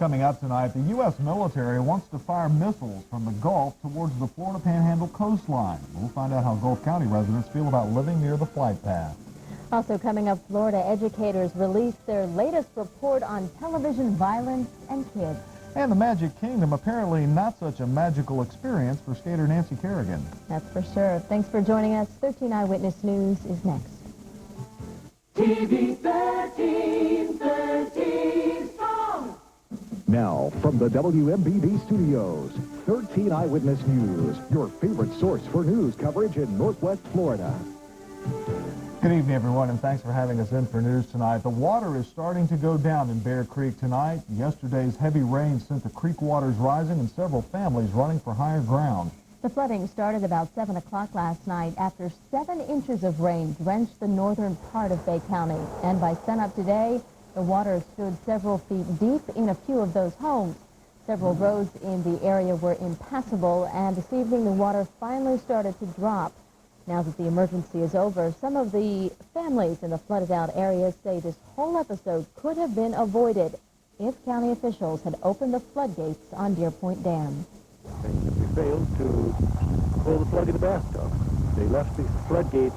Coming up tonight, the U.S. military wants to fire missiles from the Gulf towards the Florida Panhandle coastline. We'll find out how Gulf County residents feel about living near the flight path. Also coming up, Florida educators released their latest report on television violence and kids. And the Magic Kingdom, apparently not such a magical experience for skater Nancy Kerrigan. That's for sure. Thanks for joining us. 13 Eyewitness News is next. TV 13 strong. Now, from the WMBB studios, 13 Eyewitness News, your favorite source for news coverage in Northwest Florida. Good evening, everyone, and thanks for having us in for news tonight. The water is starting to go down in Bear Creek tonight. Yesterday's heavy rain sent the creek waters rising and several families running for higher ground. The flooding started about 7 o'clock last night after 7 inches of rain drenched the northern part of Bay County. And by sunup today, the water stood several feet deep in a few of those homes. Several roads in the area were impassable, and this evening the water finally started to drop. Now that the emergency is over, some of the families in the flooded-out areas say this whole episode could have been avoided if county officials had opened the floodgates on Deer Point Dam. We failed to pull the plug in the bathtub. They left the floodgates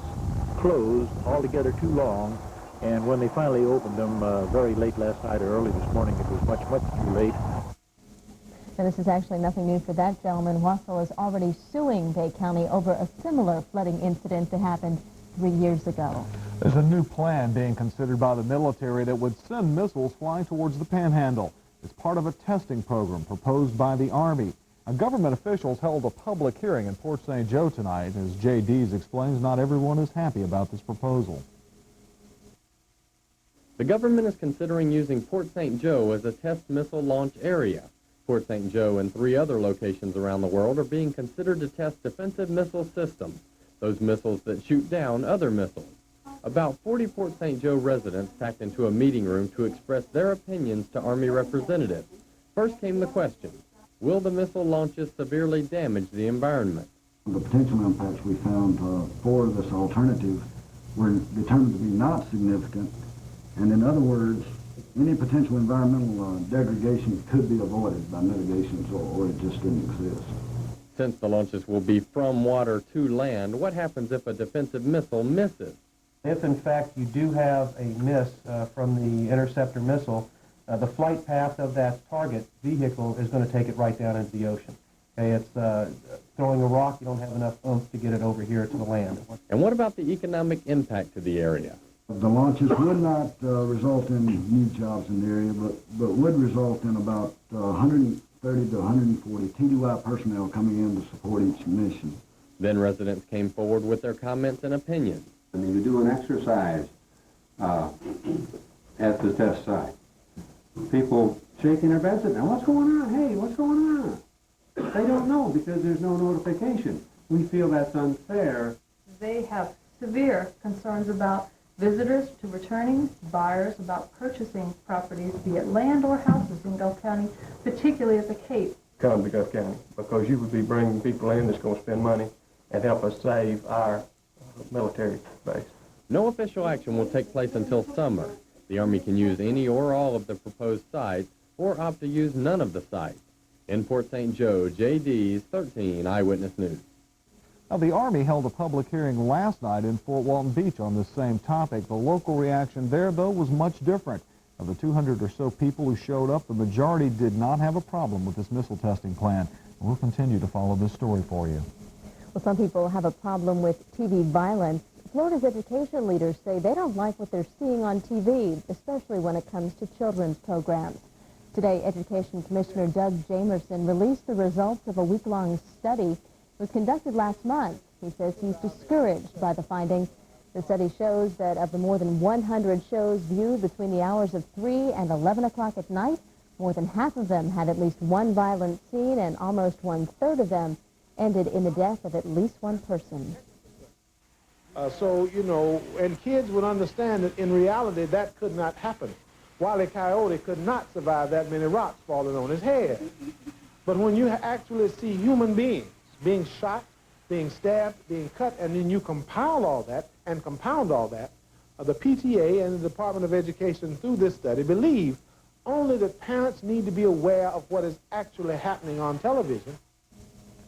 closed altogether too long, and when they finally opened them very late last night or early this morning, it was much too late. Now, this is actually nothing new for that gentleman. Wausau is already suing Bay County over a similar flooding incident that happened 3 years ago. There's a new plan being considered by the military that would send missiles flying towards the Panhandle. It's part of a testing program proposed by the Army. Now, government officials held a public hearing in Port St. Joe tonight. As Jay Dees explains, not everyone is happy about this proposal. The government is considering using Port St. Joe as a test missile launch area. Port St. Joe and 3 other locations around the world are being considered to test defensive missile systems, those missiles that shoot down other missiles. About 40 Port St. Joe residents packed into a meeting room to express their opinions to Army representatives. First came the question, will the missile launches severely damage the environment? The potential impacts we found for this alternative were determined to be not significant, and in other words, any potential environmental degradation could be avoided by mitigations, or it just didn't exist. Since the launches will be from water to land, what happens if a defensive missile misses? If, in fact, you do have a miss from the interceptor missile, the flight path of that target vehicle is going to take it right down into the ocean. Okay, it's throwing a rock, you don't have enough oomph to get it over here to the land. And what about the economic impact to the area? The launches would not result in new jobs in the area, but would result in about 130 to 140 TDY personnel coming in to support each mission. Then residents came forward with their comments and opinions. I mean, you do an exercise at the test site. People shaking their beds at now, what's going on? Hey, what's going on? They don't know because there's no notification. We feel that's unfair. They have severe concerns about visitors to returning buyers, about purchasing properties, be it land or houses in Gulf County, particularly at the Cape. Come to Gulf County, because you would be bringing people in that's going to spend money and help us save our military base. No official action will take place until summer. The Army can use any or all of the proposed sites or opt to use none of the sites. In Port St. Joe, J.D.'s 13 Eyewitness News. Now, the Army held a public hearing last night in Fort Walton Beach on this same topic. The local reaction there, though, was much different. Of the 200 or so people who showed up, the majority did not have a problem with this missile testing plan. We'll continue to follow this story for you. Well, some people have a problem with TV violence. Florida's education leaders say they don't like what they're seeing on TV, especially when it comes to children's programs. Today, Education Commissioner Doug Jamerson released the results of a week-long study. It was conducted last month. He says he's discouraged by the findings. The study shows that of the more than 100 shows viewed between the hours of 3 and 11 o'clock at night, more than half of them had at least one violent scene, and almost one-third of them ended in the death of at least one person. So, you know, and kids would understand that in reality that could not happen. Wile E. Coyote could not survive that many rocks falling on his head. But when you actually see human beings being shot, being stabbed, being cut, and then you compound all that, the PTA and the Department of Education through this study believe only that parents need to be aware of what is actually happening on television.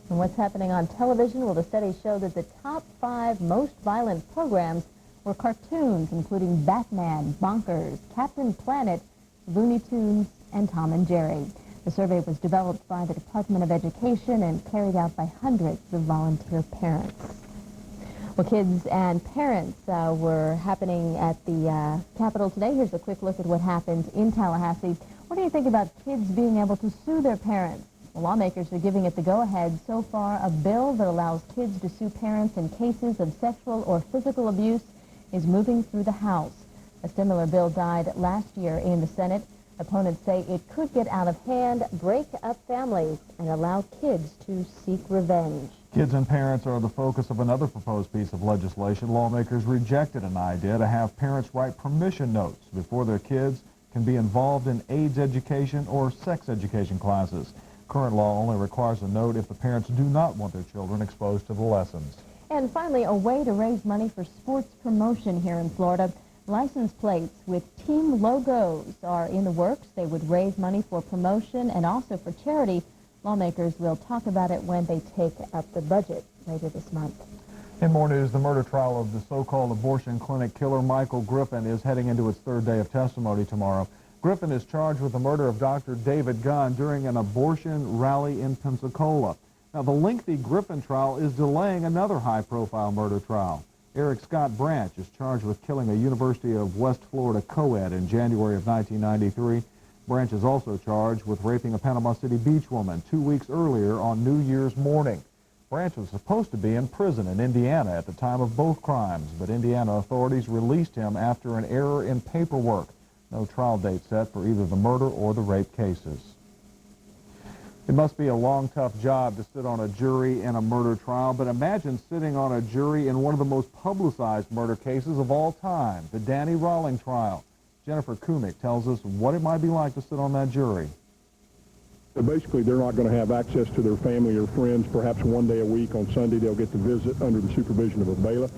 And what's happening on television? Well, the study showed that the top 5 most violent programs were cartoons, including Batman, Bonkers, Captain Planet, Looney Tunes, and Tom and Jerry. The survey was developed by the Department of Education and carried out by hundreds of volunteer parents. Well, kids and parents were happening at the Capitol today. Here's a quick look at what happened in Tallahassee. What do you think about kids being able to sue their parents? Well, lawmakers are giving it the go-ahead. So far, a bill that allows kids to sue parents in cases of sexual or physical abuse is moving through the House. A similar bill died last year in the Senate. Opponents say it could get out of hand, break up families, and allow kids to seek revenge. Kids and parents are the focus of another proposed piece of legislation. Lawmakers rejected an idea to have parents write permission notes before their kids can be involved in AIDS education or sex education classes. Current law only requires a note if the parents do not want their children exposed to the lessons. And finally, a way to raise money for sports promotion here in Florida. License plates with team logos are in the works. They would raise money for promotion and also for charity. Lawmakers will talk about it when they take up the budget later this month. In more news, the murder trial of the so-called abortion clinic killer Michael Griffin is heading into its 3rd day of testimony tomorrow. Griffin is charged with the murder of Dr. David Gunn during an abortion rally in Pensacola. Now, the lengthy Griffin trial is delaying another high-profile murder trial. Eric Scott Branch is charged with killing a University of West Florida co-ed in January of 1993. Branch is also charged with raping a Panama City Beach woman 2 weeks earlier on New Year's morning. Branch was supposed to be in prison in Indiana at the time of both crimes, but Indiana authorities released him after an error in paperwork. No trial date set for either the murder or the rape cases. It must be a long, tough job to sit on a jury in a murder trial, but imagine sitting on a jury in one of the most publicized murder cases of all time, the Danny Rawling trial. Jennifer Kumick tells us what it might be like to sit on that jury. Basically, they're not going to have access to their family or friends. Perhaps one day a week on Sunday they'll get to visit under the supervision of a bailiff.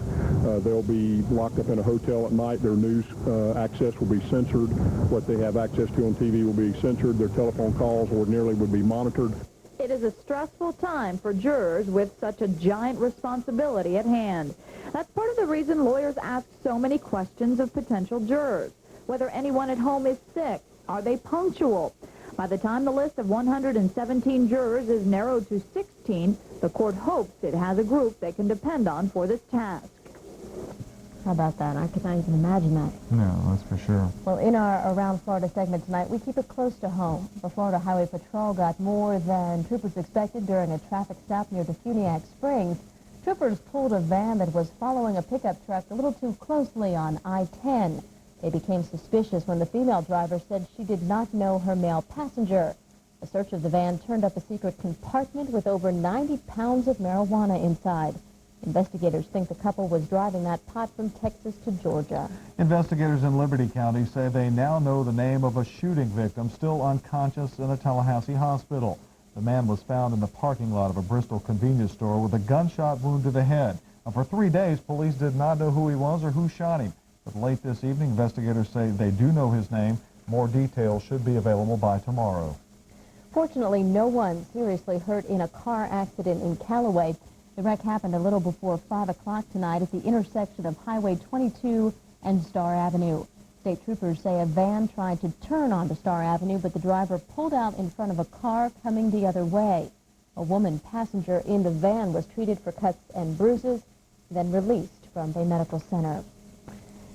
They'll be locked up in a hotel at night. Their news access will be censored. What they have access to on TV will be censored. Their telephone calls ordinarily would be monitored. It is a stressful time for jurors with such a giant responsibility at hand. That's part of the reason lawyers ask so many questions of potential jurors. Whether anyone at home is sick, are they punctual? By the time the list of 117 jurors is narrowed to 16, the court hopes it has a group they can depend on for this task. How about that? I could not even imagine that. No, that's for sure. Well, in our Around Florida segment tonight, we keep it close to home. The Florida Highway Patrol got more than troopers expected during a traffic stop near Defuniak Springs. Troopers pulled a van that was following a pickup truck a little too closely on I-10. They became suspicious when the female driver said she did not know her male passenger. A search of the van turned up a secret compartment with over 90 pounds of marijuana inside. Investigators think the couple was driving that pot from Texas to Georgia. Investigators in Liberty County say they now know the name of a shooting victim still unconscious in a Tallahassee hospital. The man was found in the parking lot of a Bristol convenience store with a gunshot wound to the head. And for 3 days, police did not know who he was or who shot him. But late this evening, investigators say they do know his name. More details should be available by tomorrow. Fortunately, no one seriously hurt in a car accident in Callaway. The wreck happened a little before 5 o'clock tonight at the intersection of Highway 22 and Star Avenue. State troopers say a van tried to turn onto Star Avenue, but the driver pulled out in front of a car coming the other way. A woman passenger in the van was treated for cuts and bruises, then released from a medical center.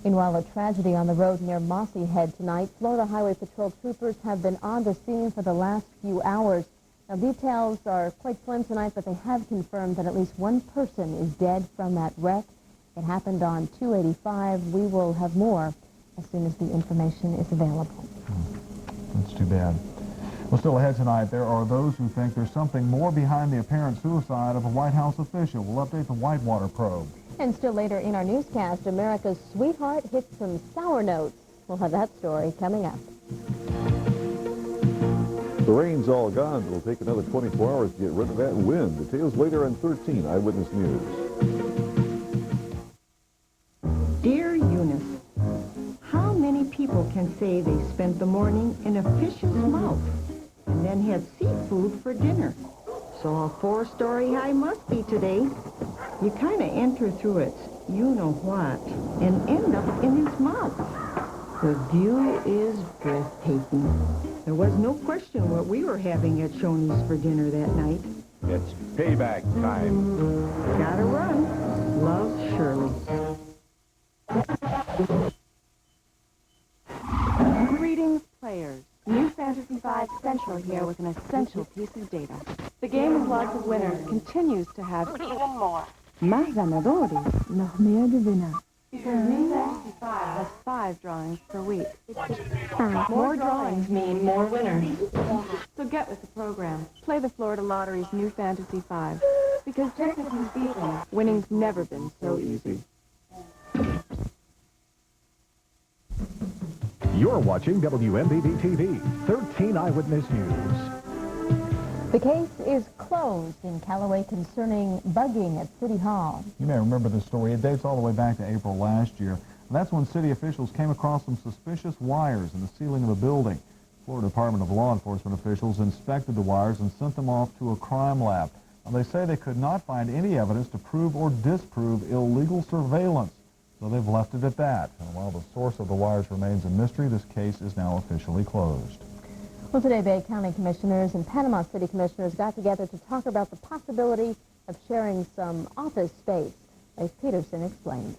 Meanwhile, a tragedy on the road near Mossy Head tonight. Florida Highway Patrol troopers have been on the scene for the last few hours. Now, details are quite slim tonight, but they have confirmed that at least one person is dead from that wreck. It happened on 285. We will have more as soon as the information is available. That's too bad. Well, still ahead tonight, there are those who think there's something more behind the apparent suicide of a White House official. We'll update the Whitewater probe. And still later in our newscast, America's sweetheart hit some sour notes. We'll have that story coming up. The rain's all gone. It'll take another 24 hours to get rid of that wind. Details later on 13 Eyewitness News. Dear Eunice, how many people can say say they spent the morning in a fish's mouth and then had seafood for dinner. So a 4-story high must be today. You kind of enter through its you-know-what and end up in his mouth. The view is breathtaking. There was no question what we were having at Shoney's for dinner that night. It's payback time. Gotta run. Love, Shirley. Greetings, players. New Fantasy V Central here with an essential piece of data. The game with lots of winners continues to have even more. Más ganadores, los mehr Gewinner. Because New Fantasy V has 5 drawings per week. More drawings mean more winners. So get with the program. Play the Florida Lottery's New Fantasy V. Because technically speaking, winning's never been so easy. You're watching WMBB TV, 13 Eyewitness News. The case is closed in Callaway concerning bugging at City Hall. You may remember this story. It dates all the way back to April last year. That's when city officials came across some suspicious wires in the ceiling of a building. Florida Department of Law Enforcement officials inspected the wires and sent them off to a crime lab. Now, they say they could not find any evidence to prove or disprove illegal surveillance, so they've left it at that. And while the source of the wires remains a mystery, this case is now officially closed. Well, today, Bay County commissioners and Panama City commissioners got together to talk about the possibility of sharing some office space. As Peterson explains.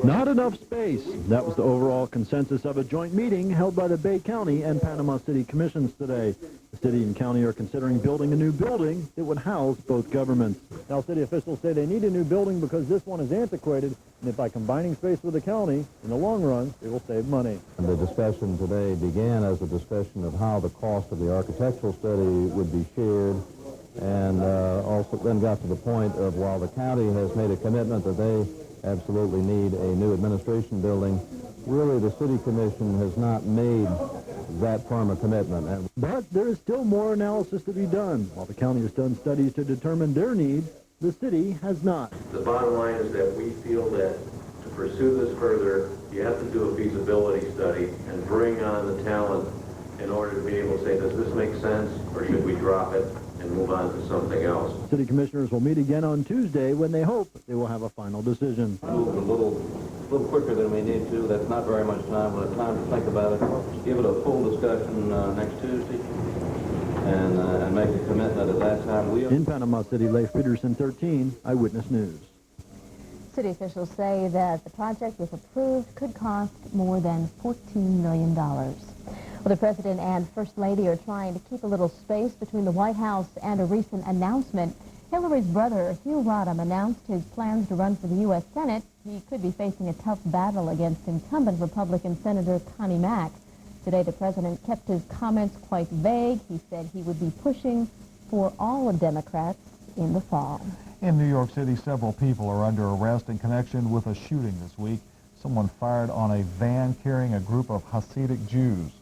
Not enough space. That was the overall consensus of a joint meeting held by the Bay County and Panama City Commissions today. The city and county are considering building a new building that would house both governments. Now, city officials say they need a new building because this one is antiquated, and if by combining space with the county, in the long run, it will save money. And the discussion today began as a discussion of how the cost of the architectural study would be shared, and also then got to the point of, while the county has made a commitment that they absolutely need a new administration building, really the city commission has not made that firm a commitment. But there is still more analysis to be done. While the county has done studies to determine their needs, the city has not. The bottom line is that we feel that to pursue this further, you have to do a feasibility study and bring on the talent in order to be able to say, does this make sense, or should we drop it and move on to something else? City commissioners will meet again on Tuesday when they hope they will have a final decision. Move a little quicker than we need to. That's not very much time. We'll have time to think about it. Give it a full discussion next Tuesday and make a commitment at that time. In Panama City, Leif Peterson, 13 Eyewitness News. City officials say that the project, if approved, could cost more than $14 million. Well, the President and First Lady are trying to keep a little space between the White House and a recent announcement. Hillary's brother, Hugh Rodham, announced his plans to run for the U.S. Senate. He could be facing a tough battle against incumbent Republican Senator Connie Mack. Today, the President kept his comments quite vague. He said he would be pushing for all of Democrats in the fall. In New York City, several people are under arrest in connection with a shooting this week. Someone fired on a van carrying a group of Hasidic Jews.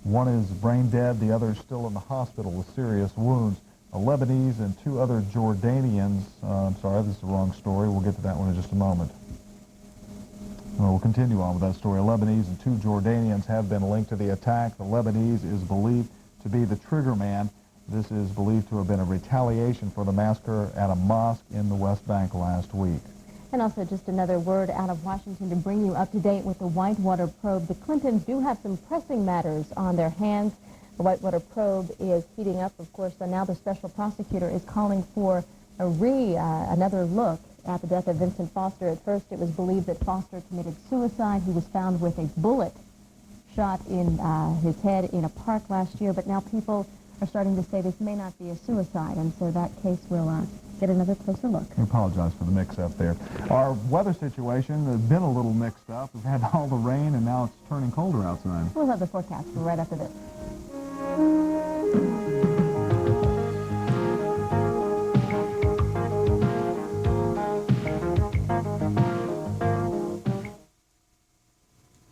One is brain dead, the other is still in the hospital with serious wounds. A Lebanese and 2 other Jordanians, I'm sorry, this is the wrong story. We'll get to that one in just a moment. We'll continue on with that story. A Lebanese and 2 Jordanians have been linked to the attack. The Lebanese is believed to be the trigger man. This is believed to have been a retaliation for the massacre at a mosque in the West Bank last week. And also just another word out of Washington to bring you up to date with the Whitewater probe. The Clintons do have some pressing matters on their hands. The Whitewater probe is heating up, of course, and now the special prosecutor is calling for another look at the death of Vincent Foster. At first, it was believed that Foster committed suicide. He was found with a bullet shot in his head in a park last year, but now people are starting to say this may not be a suicide, and so that case will get another closer look. I apologize for the mix-up there. Our weather situation has been a little mixed up. We've had all the rain, and now it's turning colder outside. We'll have the forecast right after this.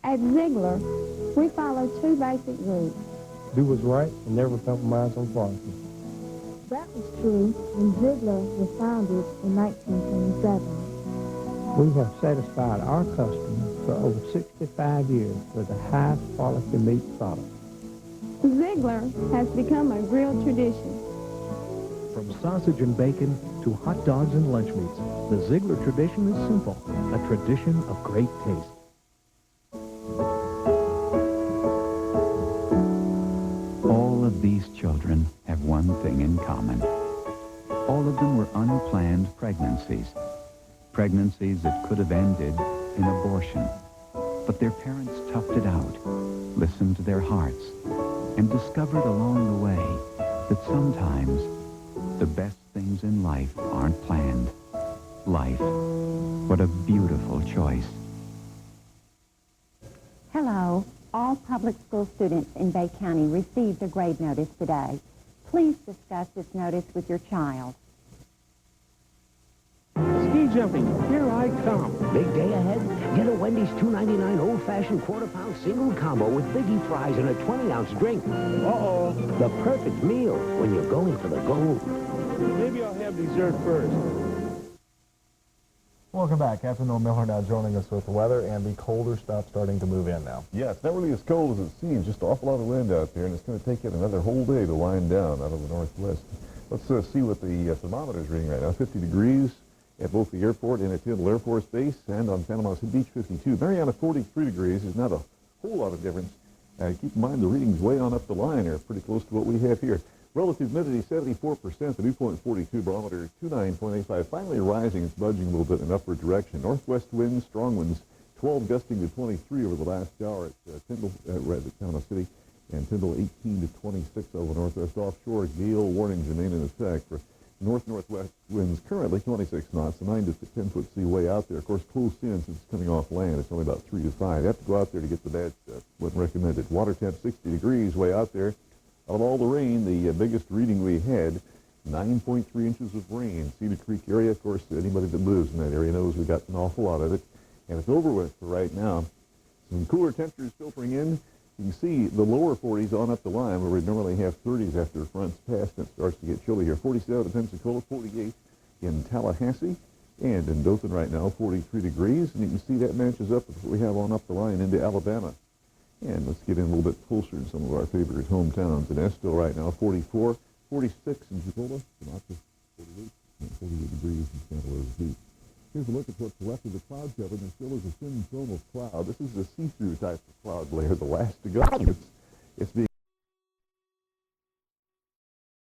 At Ziegler, we follow 2 basic rules. Do what's right and never compromise on quality. That was true when Ziegler was founded in 1927. We have satisfied our customers for over 65 years with the highest quality meat product. Ziegler has become a grilled tradition. From sausage and bacon to hot dogs and lunch meats, the Ziegler tradition is simple, a tradition of great taste. All of these children have one thing in common. All of them were unplanned pregnancies. Pregnancies that could have ended in abortion. But their parents toughed it out, listened to their hearts, and discovered along the way that sometimes the best things in life aren't planned. Life. What a beautiful choice. Hello. All public school students in Bay County received a grade notice today. Please discuss this notice with your child. Ski jumping, here I come. Big day ahead? Get a Wendy's $2.99 old-fashioned quarter-pound single combo with biggie fries and a 20-ounce drink. Uh-oh. The perfect meal when you're going for the gold. Maybe I'll have dessert first. Welcome back. Captain Noel Miller now joining us with the weather and the colder stuff starting to move in now. Yeah, it's not really as cold as it seems. Just an awful lot of wind out there, and it's going to take it another whole day to wind down out of the northwest. Let's see what the thermometer's reading right now. 50 degrees at both the airport and at Tyndall Air Force Base, and on Panama City Beach, 52. Mariana, 43 degrees. There's not a whole lot of difference. Keep in mind the readings way on up the line are pretty close to what we have here. Relative humidity, 74%. The dew point, 42. Barometer, 29.85. Finally rising. It's budging a little bit in an upward direction. Northwest winds, strong winds, 12 gusting to 23 over the last hour at Tyndall, at Panama City, and Tyndall 18 to 26 over northwest offshore. Gale warnings remain in effect for north-northwest winds currently 26 knots, a 9 to 10-foot sea way out there. Of course, close in since it's coming off land. It's only about 3 to 5. You have to go out there to get the bad stuff. Wouldn't recommend it. Water temp 60 degrees way out there. Out of all the rain, the biggest reading we had, 9.3 inches of rain. Cedar Creek area, of course, anybody that lives in that area knows we got an awful lot of it. And it's over with for right now. Some cooler temperatures filtering in. You can see the lower 40s on up the line where we normally have 30s after fronts pass, and it starts to get chilly here. 47 in Pensacola, 48 in Tallahassee, and in Dothan right now, 43 degrees. And you can see that matches up with what we have on up the line into Alabama. And let's get in a little bit closer in some of our favorite hometowns. In Estill right now, 44, 46 in Tupelo, 48, and 48 degrees in Santa Rosa Beach. Here's a look at what's left of the cloud cover. There still is a thin film of cloud. This is a see-through type of cloud layer, the last to go. It's being